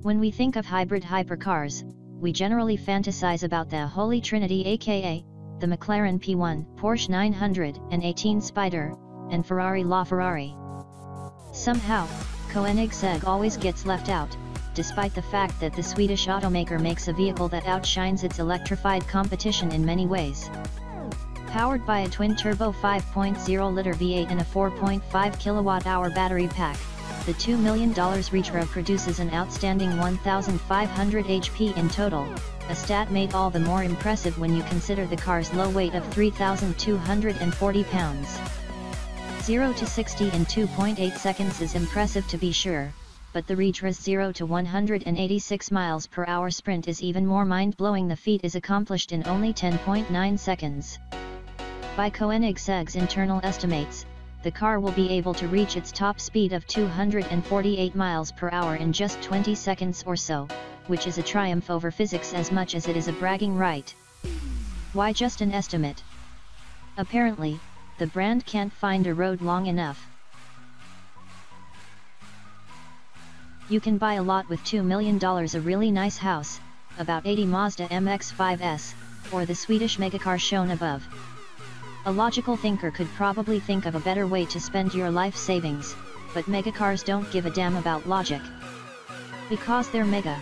When we think of hybrid hypercars, we generally fantasize about the Holy Trinity, aka the McLaren P1, Porsche 918 Spider, and Ferrari LaFerrari. Somehow, Koenigsegg always gets left out, despite the fact that the Swedish automaker makes a vehicle that outshines its electrified competition in many ways. Powered by a twin-turbo 5.0-liter V8 and a 4.5 kWh battery pack, the $2 million Retro produces an outstanding 1,500 HP in total, a stat made all the more impressive when you consider the car's low weight of 3,240 pounds. 0 to 60 in 2.8 seconds is impressive to be sure, but the Retra's 0 to 186 miles per hour sprint is even more mind-blowing. The feat is accomplished in only 10.9 seconds. By Koenigsegg's internal estimates, the car will be able to reach its top speed of 248 miles per hour in just 20 seconds or so, which is a triumph over physics as much as it is a bragging right. Why just an estimate? Apparently, the brand can't find a road long enough. You can buy a lot with $2 million, a really nice house, about 80 Mazda MX-5S, or the Swedish megacar shown above. A logical thinker could probably think of a better way to spend your life savings, but megacars don't give a damn about logic. Because they're mega.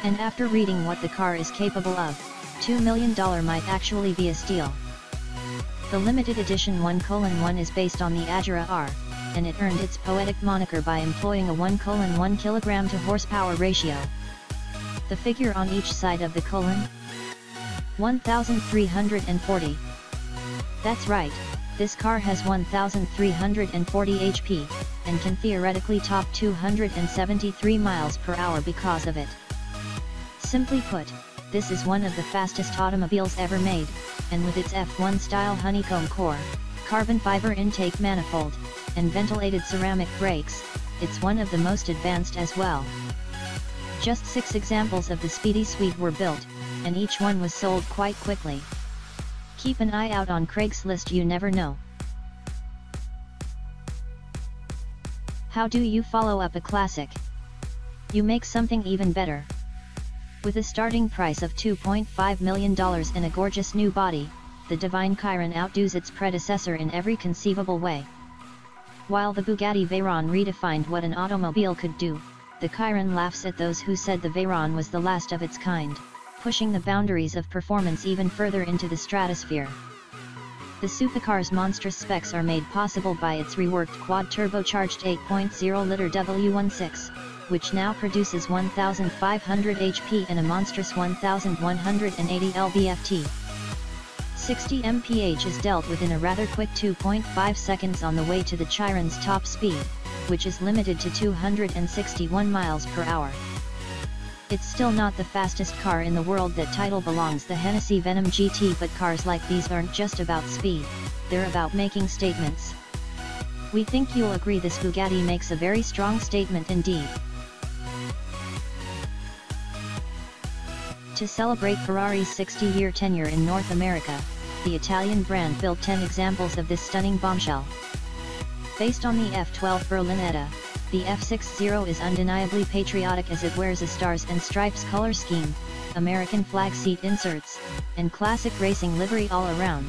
And after reading what the car is capable of, $2 million might actually be a steal. The limited edition 1:1 is based on the Agera R, and it earned its poetic moniker by employing a 1:1 kg to horsepower ratio. The figure on each side of the colon? 1,340. That's right, this car has 1,340 HP, and can theoretically top 273 miles per hour because of it. Simply put, this is one of the fastest automobiles ever made, and with its F1-style honeycomb core, carbon fiber intake manifold, and ventilated ceramic brakes, it's one of the most advanced as well. Just 6 examples of the Speedy Swede were built, and each one was sold quite quickly. Keep an eye out on Craigslist, you never know. How do you follow up a classic? You make something even better. With a starting price of $2.5 million and a gorgeous new body, the Divine Chiron outdoes its predecessor in every conceivable way. While the Bugatti Veyron redefined what an automobile could do, the Chiron laughs at those who said the Veyron was the last of its kind, pushing the boundaries of performance even further into the stratosphere. The supercar's monstrous specs are made possible by its reworked quad-turbocharged 8.0-liter W16, which now produces 1,500 HP and a monstrous 1,180 lb-ft. 60 mph is dealt with in a rather quick 2.5 seconds on the way to the Chiron's top speed, which is limited to 261 miles per hour. It's still not the fastest car in the world. That title belongs the Hennessy Venom GT, but cars like these aren't just about speed, they're about making statements. We think you'll agree this Bugatti makes a very strong statement indeed. To celebrate Ferrari's 60-year tenure in North America, the Italian brand built 10 examples of this stunning bombshell. Based on the F12 Berlinetta, the F60 is undeniably patriotic as it wears a stars and stripes color scheme, American flag seat inserts, and classic racing livery all around.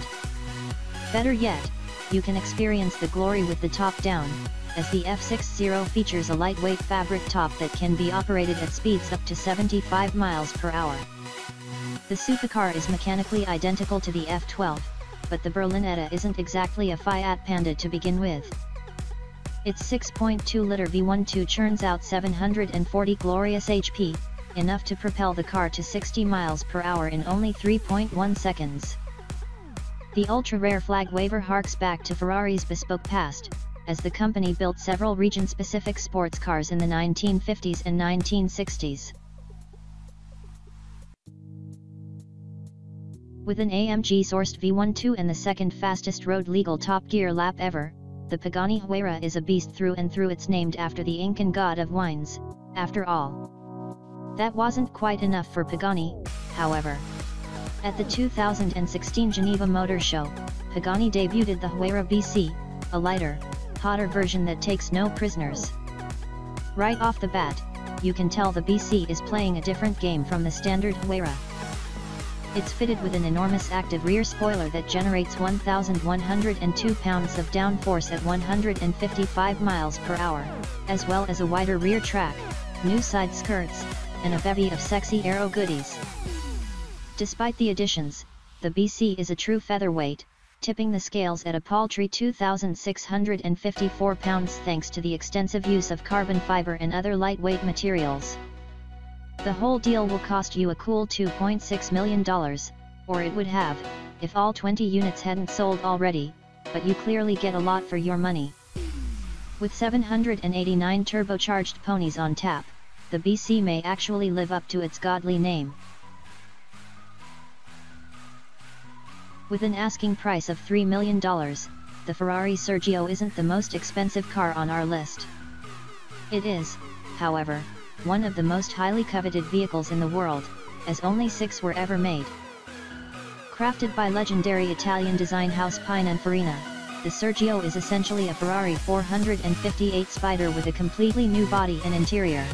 Better yet, you can experience the glory with the top down, as the F60 features a lightweight fabric top that can be operated at speeds up to 75 miles per hour. The supercar is mechanically identical to the F12, but the Berlinetta isn't exactly a Fiat Panda to begin with. Its 6.2-liter V12 churns out 740 glorious HP, enough to propel the car to 60 miles per hour in only 3.1 seconds. The ultra-rare flag waver harks back to Ferrari's bespoke past, as the company built several region-specific sports cars in the 1950s and 1960s. With an AMG-sourced V12 and the second fastest road-legal Top Gear lap ever, the Pagani Huayra is a beast through and through. It's named after the Incan god of wines, after all. That wasn't quite enough for Pagani, however. At the 2016 Geneva Motor Show, Pagani debuted the Huayra BC, a lighter, hotter version that takes no prisoners. Right off the bat, you can tell the BC is playing a different game from the standard Huayra. It's fitted with an enormous active rear spoiler that generates 1,102 pounds of downforce at 155 miles per hour, as well as a wider rear track, new side skirts, and a bevy of sexy aero goodies. Despite the additions, the BC is a true featherweight, tipping the scales at a paltry 2,654 pounds thanks to the extensive use of carbon fiber and other lightweight materials. The whole deal will cost you a cool $2.6 million, or it would have, if all 20 units hadn't sold already, but you clearly get a lot for your money. With 789 turbocharged ponies on tap, the BC may actually live up to its godly name. With an asking price of $3 million, the Ferrari Sergio isn't the most expensive car on our list. It is, however, one of the most highly coveted vehicles in the world, as only 6 were ever made. Crafted by legendary Italian design house Pininfarina, the Sergio is essentially a Ferrari 458 Spider with a completely new body and interior.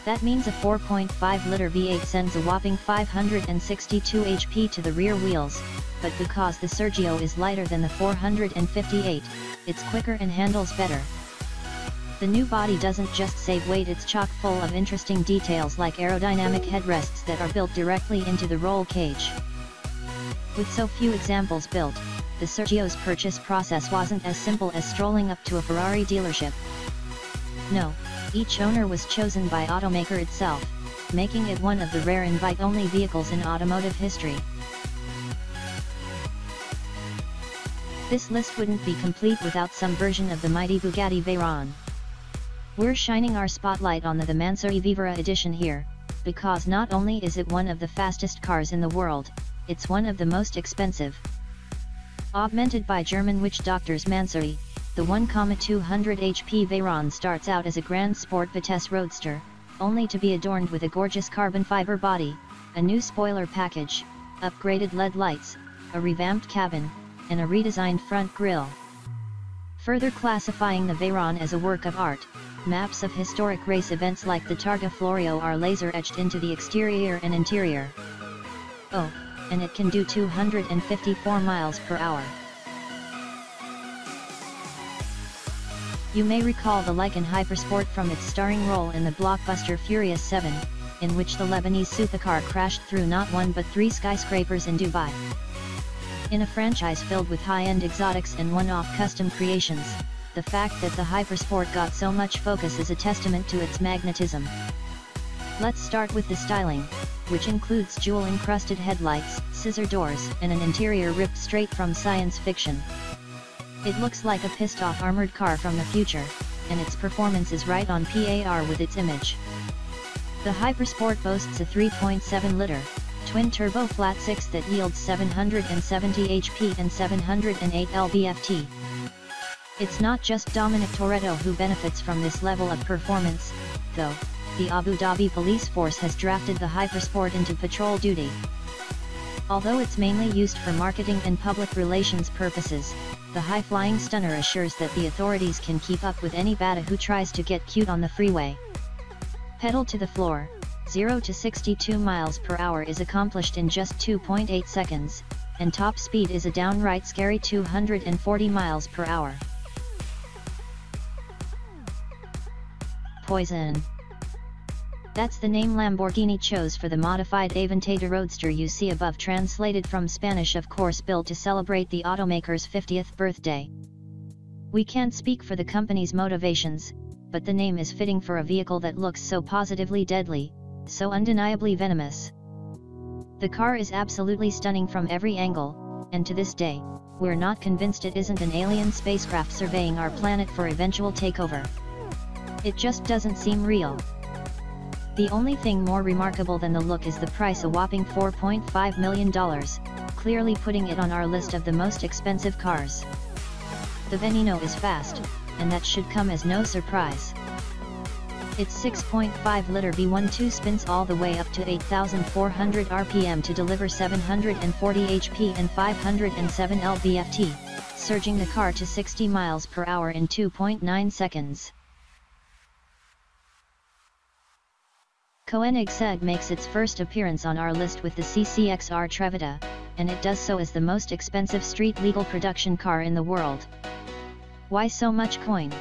That means a 4.5-liter V8 sends a whopping 562 HP to the rear wheels, but because the Sergio is lighter than the 458, it's quicker and handles better. The new body doesn't just save weight, it's chock full of interesting details like aerodynamic headrests that are built directly into the roll cage. With so few examples built, the Sergio's purchase process wasn't as simple as strolling up to a Ferrari dealership. No, each owner was chosen by automaker itself, making it one of the rare invite-only vehicles in automotive history. This list wouldn't be complete without some version of the mighty Bugatti Veyron. We're shining our spotlight on the Mansory Vivera edition here, because not only is it one of the fastest cars in the world, it's one of the most expensive. Augmented by German witch doctors Mansory, the 1,200 HP Veyron starts out as a Grand Sport Vitesse Roadster, only to be adorned with a gorgeous carbon fiber body, a new spoiler package, upgraded LED lights, a revamped cabin, and a redesigned front grille. Further classifying the Veyron as a work of art, maps of historic race events like the Targa Florio are laser-etched into the exterior and interior. Oh, and it can do 254 miles per hour. You may recall the Lykan Hypersport from its starring role in the blockbuster Furious 7, in which the Lebanese supercar crashed through not one but 3 skyscrapers in Dubai. In a franchise filled with high-end exotics and one-off custom creations, the fact that the Hypersport got so much focus is a testament to its magnetism. Let's start with the styling, which includes jewel-encrusted headlights, scissor doors, and an interior ripped straight from science fiction. It looks like a pissed-off armored car from the future, and its performance is right on par with its image. The Hypersport boasts a 3.7-liter, twin-turbo flat-six that yields 770 HP and 708 lb-ft. It's not just Dominic Toretto who benefits from this level of performance, though. The Abu Dhabi police force has drafted the Hypersport into patrol duty. Although it's mainly used for marketing and public relations purposes, the high-flying stunner assures that the authorities can keep up with any bada who tries to get cute on the freeway. Pedal to the floor, 0 to 62 miles per hour is accomplished in just 2.8 seconds, and top speed is a downright scary 240 miles per hour. Poison. That's the name Lamborghini chose for the modified Aventador Roadster you see above, translated from Spanish of course, built to celebrate the automaker's 50th birthday. We can't speak for the company's motivations, but the name is fitting for a vehicle that looks so positively deadly, so undeniably venomous. The car is absolutely stunning from every angle, and to this day, we're not convinced it isn't an alien spacecraft surveying our planet for eventual takeover. It just doesn't seem real. The only thing more remarkable than the look is the price, a whopping $4.5 million, clearly putting it on our list of the most expensive cars. The Veneno is fast, and that should come as no surprise. Its 6.5-liter V12 spins all the way up to 8,400 RPM to deliver 740 HP and 507 lb-ft, surging the car to 60 miles per hour in 2.9 seconds. Koenigsegg makes its first appearance on our list with the CCXR Trevita, and it does so as the most expensive street-legal production car in the world. Why so much coin?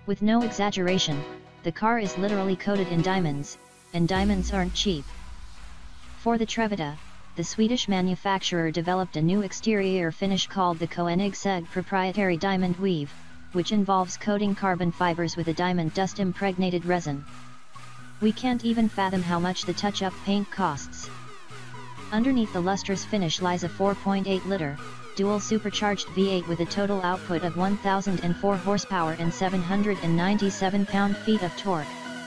With no exaggeration, the car is literally coated in diamonds, and diamonds aren't cheap. For the Trevita, the Swedish manufacturer developed a new exterior finish called the Koenigsegg proprietary diamond weave, which involves coating carbon fibers with a diamond dust-impregnated resin. We can't even fathom how much the touch-up paint costs. Underneath the lustrous finish lies a 4.8-liter, dual supercharged V8 with a total output of 1,004 horsepower and 797 pound-feet of torque,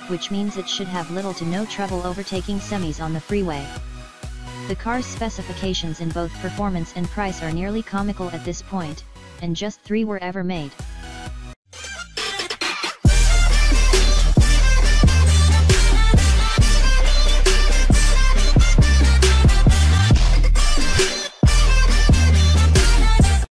which means it should have little to no trouble overtaking semis on the freeway. The car's specifications in both performance and price are nearly comical at this point, and just 3 were ever made.